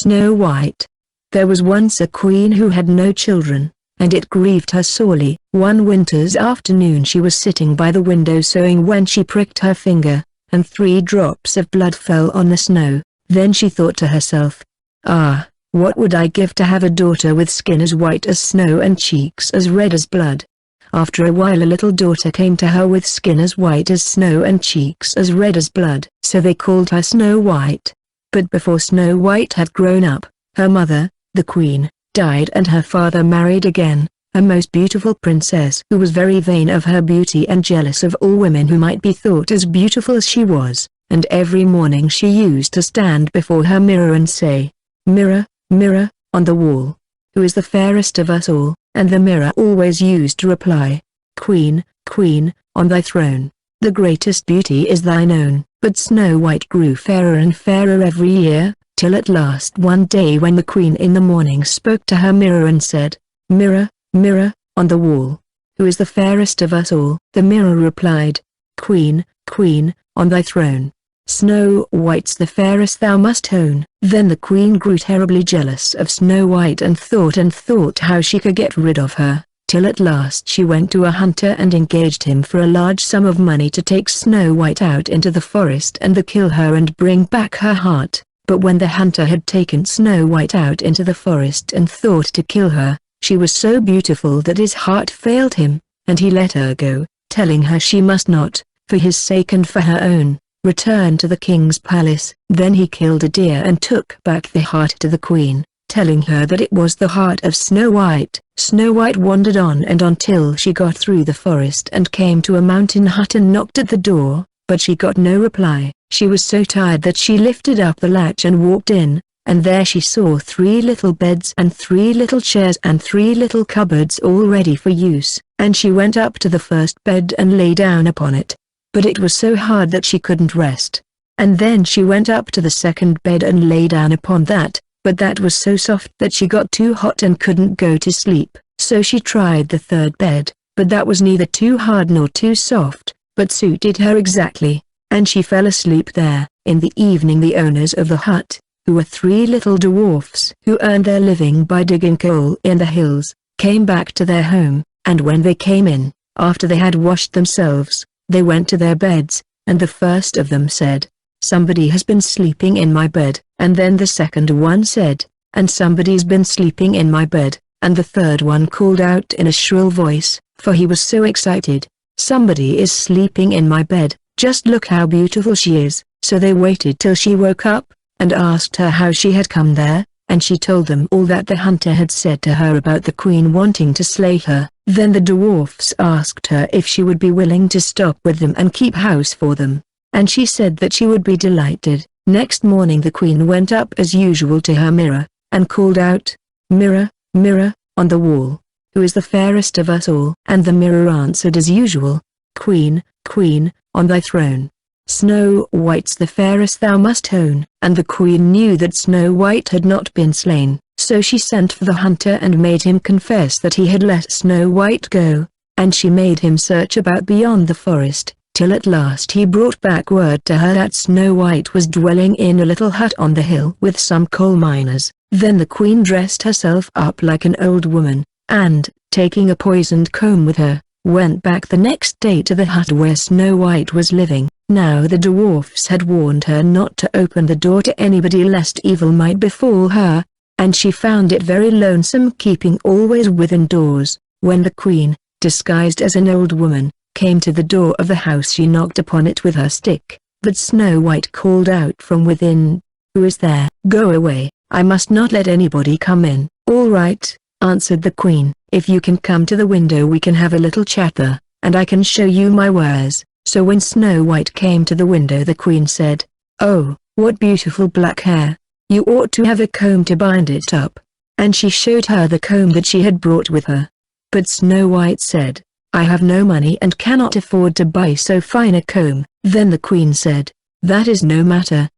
Snow White. There was once a queen who had no children, and it grieved her sorely. One winter's afternoon she was sitting by the window sewing when she pricked her finger, and 3 drops of blood fell on the snow. Then she thought to herself, "Ah, what would I give to have a daughter with skin as white as snow and cheeks as red as blood?" After a while a little daughter came to her with skin as white as snow and cheeks as red as blood. So they called her Snow White. But before Snow White had grown up, her mother, the queen, died and her father married again, a most beautiful princess who was very vain of her beauty and jealous of all women who might be thought as beautiful as she was, and every morning she used to stand before her mirror and say, "Mirror, mirror, on the wall, who is the fairest of us all?" And the mirror always used to reply, "Queen, queen, on thy throne, the greatest beauty is thine own." But Snow White grew fairer and fairer every year, till at last one day when the queen in the morning spoke to her mirror and said, "Mirror, mirror, on the wall, who is the fairest of us all?" The mirror replied, "Queen, queen, on thy throne, Snow White's the fairest thou must own." Then the queen grew terribly jealous of Snow White and thought how she could get rid of her, till at last she went to a hunter and engaged him for a large sum of money to take Snow White out into the forest and kill her and bring back her heart. But when the hunter had taken Snow White out into the forest and thought to kill her, she was so beautiful that his heart failed him, and he let her go, telling her she must not, for his sake and for her own, return to the king's palace. Then he killed a deer and took back the heart to the queen, telling her that it was the heart of Snow White. Snow White wandered on and on till she got through the forest and came to a mountain hut and knocked at the door, but she got no reply. She was so tired that she lifted up the latch and walked in, and there she saw 3 little beds and 3 little chairs and 3 little cupboards all ready for use. And she went up to the first bed and lay down upon it, but it was so hard that she couldn't rest. And then she went up to the second bed and lay down upon that, but that was so soft that she got too hot and couldn't go to sleep. So she tried the third bed, but that was neither too hard nor too soft, but suited her exactly, and she fell asleep there. In the evening the owners of the hut, who were 3 little dwarfs who earned their living by digging coal in the hills, came back to their home, and when they came in, after they had washed themselves, they went to their beds, and the first of them said, "Somebody has been sleeping in my bed." And then the second one said, "And somebody's been sleeping in my bed." And the third one called out in a shrill voice, for he was so excited, "Somebody is sleeping in my bed, just look how beautiful she is." So they waited till she woke up, and asked her how she had come there, and she told them all that the hunter had said to her about the queen wanting to slay her. Then the dwarfs asked her if she would be willing to stop with them and keep house for them, and she said that she would be delighted. Next morning the queen went up as usual to her mirror, and called out, "Mirror, mirror, on the wall, who is the fairest of us all?" And the mirror answered as usual, "Queen, queen, on thy throne, Snow White's the fairest thou must own." And the queen knew that Snow White had not been slain, so she sent for the hunter and made him confess that he had let Snow White go, and she made him search about beyond the forest, till at last he brought back word to her that Snow White was dwelling in a little hut on the hill with some coal miners. Then the queen dressed herself up like an old woman, and, taking a poisoned comb with her, went back the next day to the hut where Snow White was living. Now the dwarfs had warned her not to open the door to anybody lest evil might befall her, and she found it very lonesome keeping always within doors. When the queen, disguised as an old woman, came to the door of the house she knocked upon it with her stick, but Snow White called out from within, "Who is there?" "Go away, I must not let anybody come in." "All right," answered the queen, "if you can come to the window we can have a little chat there, and I can show you my wares." So when Snow White came to the window the queen said, "Oh, what beautiful black hair! You ought to have a comb to bind it up." And she showed her the comb that she had brought with her. But Snow White said, "I have no money and cannot afford to buy so fine a comb." Then the queen said, "That is no matter.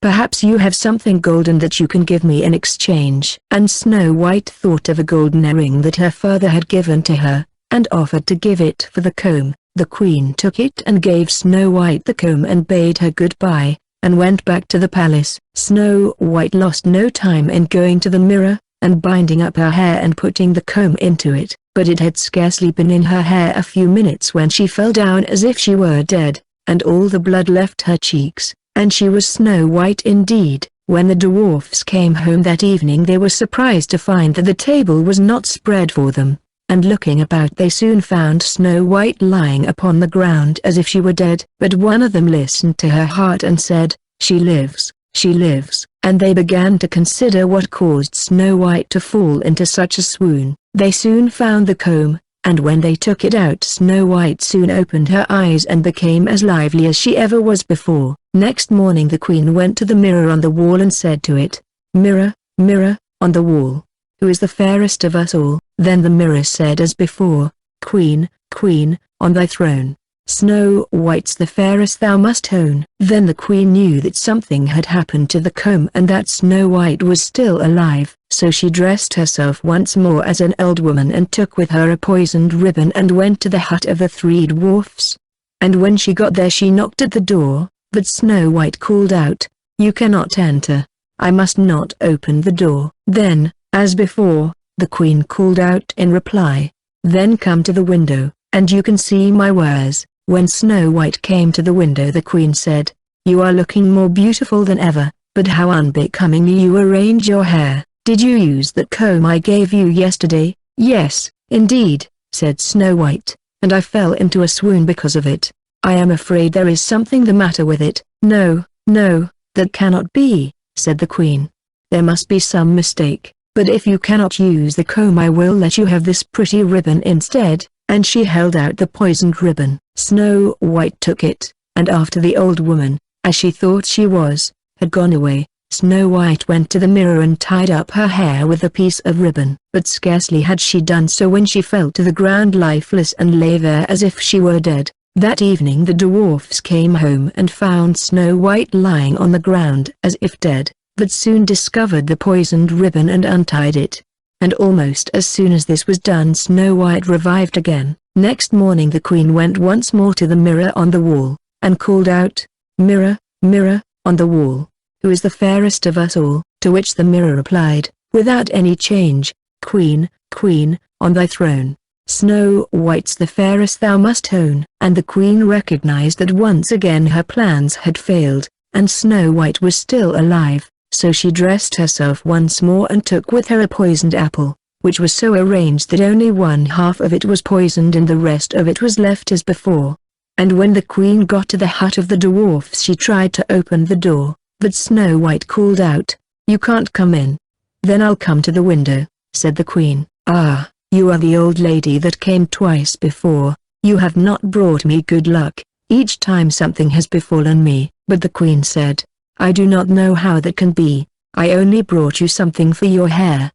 Perhaps you have something golden that you can give me in exchange." And Snow White thought of a golden earring that her father had given to her, and offered to give it for the comb. The queen took it and gave Snow White the comb and bade her goodbye, and went back to the palace. Snow White lost no time in going to the mirror, and binding up her hair and putting the comb into it, but it had scarcely been in her hair a few minutes when she fell down as if she were dead, and all the blood left her cheeks, and she was Snow White indeed. When the dwarfs came home that evening they were surprised to find that the table was not spread for them, and looking about they soon found Snow White lying upon the ground as if she were dead. But one of them listened to her heart and said, "She lives, she lives," and they began to consider what caused Snow White to fall into such a swoon. They soon found the comb, and when they took it out Snow White soon opened her eyes and became as lively as she ever was before. Next morning the queen went to the mirror on the wall and said to it, "Mirror, mirror, on the wall, who is the fairest of us all?" Then the mirror said as before, "Queen, queen, on thy throne, Snow White's the fairest thou must own." Then the queen knew that something had happened to the comb and that Snow White was still alive, so she dressed herself once more as an old woman and took with her a poisoned ribbon and went to the hut of the three dwarfs. And when she got there she knocked at the door, but Snow White called out, "You cannot enter. I must not open the door." Then, as before, the queen called out in reply, "Then come to the window, and you can see my wares." When Snow White came to the window the queen said, "You are looking more beautiful than ever, but how unbecomingly you arrange your hair. Did you use that comb I gave you yesterday?" "Yes, indeed," said Snow White, "and I fell into a swoon because of it. I am afraid there is something the matter with it." "No, no, that cannot be," said the queen. "There must be some mistake, but if you cannot use the comb I will let you have this pretty ribbon instead," and she held out the poisoned ribbon. Snow White took it, and after the old woman, as she thought she was, had gone away, Snow White went to the mirror and tied up her hair with a piece of ribbon. But scarcely had she done so when she fell to the ground lifeless and lay there as if she were dead. That evening the dwarfs came home and found Snow White lying on the ground as if dead, but soon discovered the poisoned ribbon and untied it. And almost as soon as this was done Snow White revived again. Next morning the queen went once more to the mirror on the wall, and called out, "Mirror, mirror, on the wall, who is the fairest of us all?" To which the mirror replied, without any change, "Queen, queen, on thy throne, Snow White's the fairest thou must own." And the queen recognized that once again her plans had failed, and Snow White was still alive, so she dressed herself once more and took with her a poisoned apple, which was so arranged that only one half of it was poisoned and the rest of it was left as before. And when the queen got to the hut of the dwarfs she tried to open the door, but Snow White called out, "You can't come in." "Then I'll come to the window," said the queen. "Ah, you are the old lady that came twice before. You have not brought me good luck. Each time something has befallen me." But the queen said, "I do not know how that can be. I only brought you something for your hair.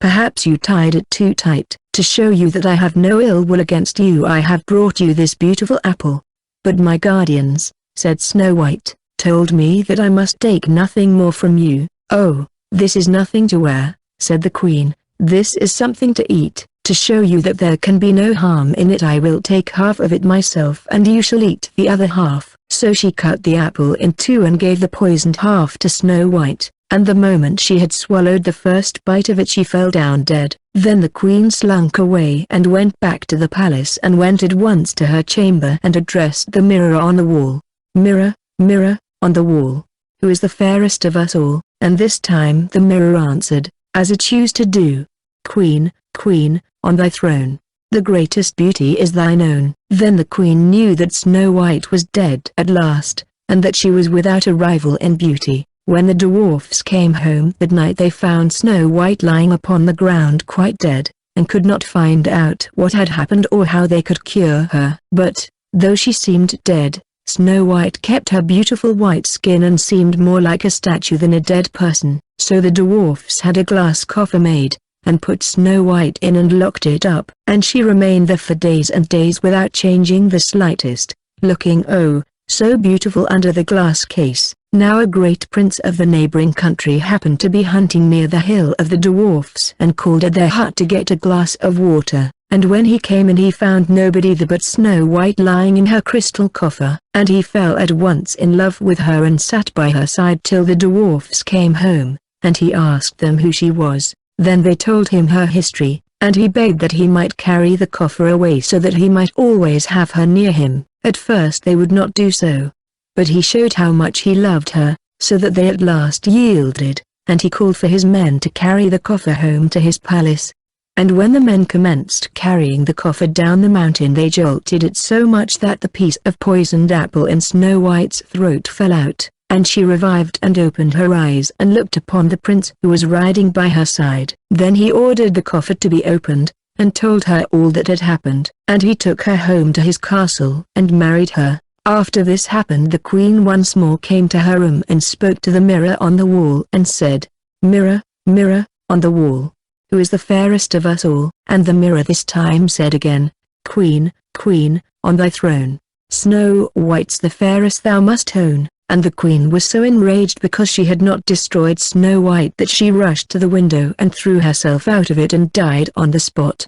Perhaps you tied it too tight. To show you that I have no ill will against you I have brought you this beautiful apple." "But my guardians," said Snow White, "told me that I must take nothing more from you." "Oh, this is nothing to wear," said the queen. "This is something to eat. To show you that there can be no harm in it I will take half of it myself and you shall eat the other half." So she cut the apple in two and gave the poisoned half to Snow White, and the moment she had swallowed the first bite of it she fell down dead. Then the queen slunk away and went back to the palace and went at once to her chamber and addressed the mirror on the wall. "Mirror, mirror, on the wall, who is the fairest of us all?" And this time the mirror answered, as it used to do, "Queen, queen, on thy throne, the greatest beauty is thine own." Then the queen knew that Snow White was dead at last, and that she was without a rival in beauty. When the dwarfs came home that night they found Snow White lying upon the ground quite dead, and could not find out what had happened or how they could cure her. But, though she seemed dead, Snow White kept her beautiful white skin and seemed more like a statue than a dead person. So the dwarfs had a glass coffer made, and put Snow White in and locked it up. And she remained there for days and days without changing the slightest, looking oh, so beautiful under the glass case. Now a great prince of the neighboring country happened to be hunting near the hill of the dwarfs and called at their hut to get a glass of water. And when he came in he found nobody there but Snow White lying in her crystal coffer, and he fell at once in love with her and sat by her side till the dwarfs came home, and he asked them who she was. Then they told him her history, and he begged that he might carry the coffer away so that he might always have her near him. At first they would not do so, but he showed how much he loved her, so that they at last yielded, and he called for his men to carry the coffer home to his palace. And when the men commenced carrying the coffer down the mountain they jolted it so much that the piece of poisoned apple in Snow White's throat fell out, and she revived and opened her eyes and looked upon the prince who was riding by her side. Then he ordered the coffer to be opened, and told her all that had happened, and he took her home to his castle and married her. After this happened the queen once more came to her room and spoke to the mirror on the wall and said, "Mirror, mirror, on the wall, who is the fairest of us all?" And the mirror this time said again, "Queen, queen, on thy throne, Snow White's the fairest thou must own." And the queen was so enraged because she had not destroyed Snow White that she rushed to the window and threw herself out of it and died on the spot.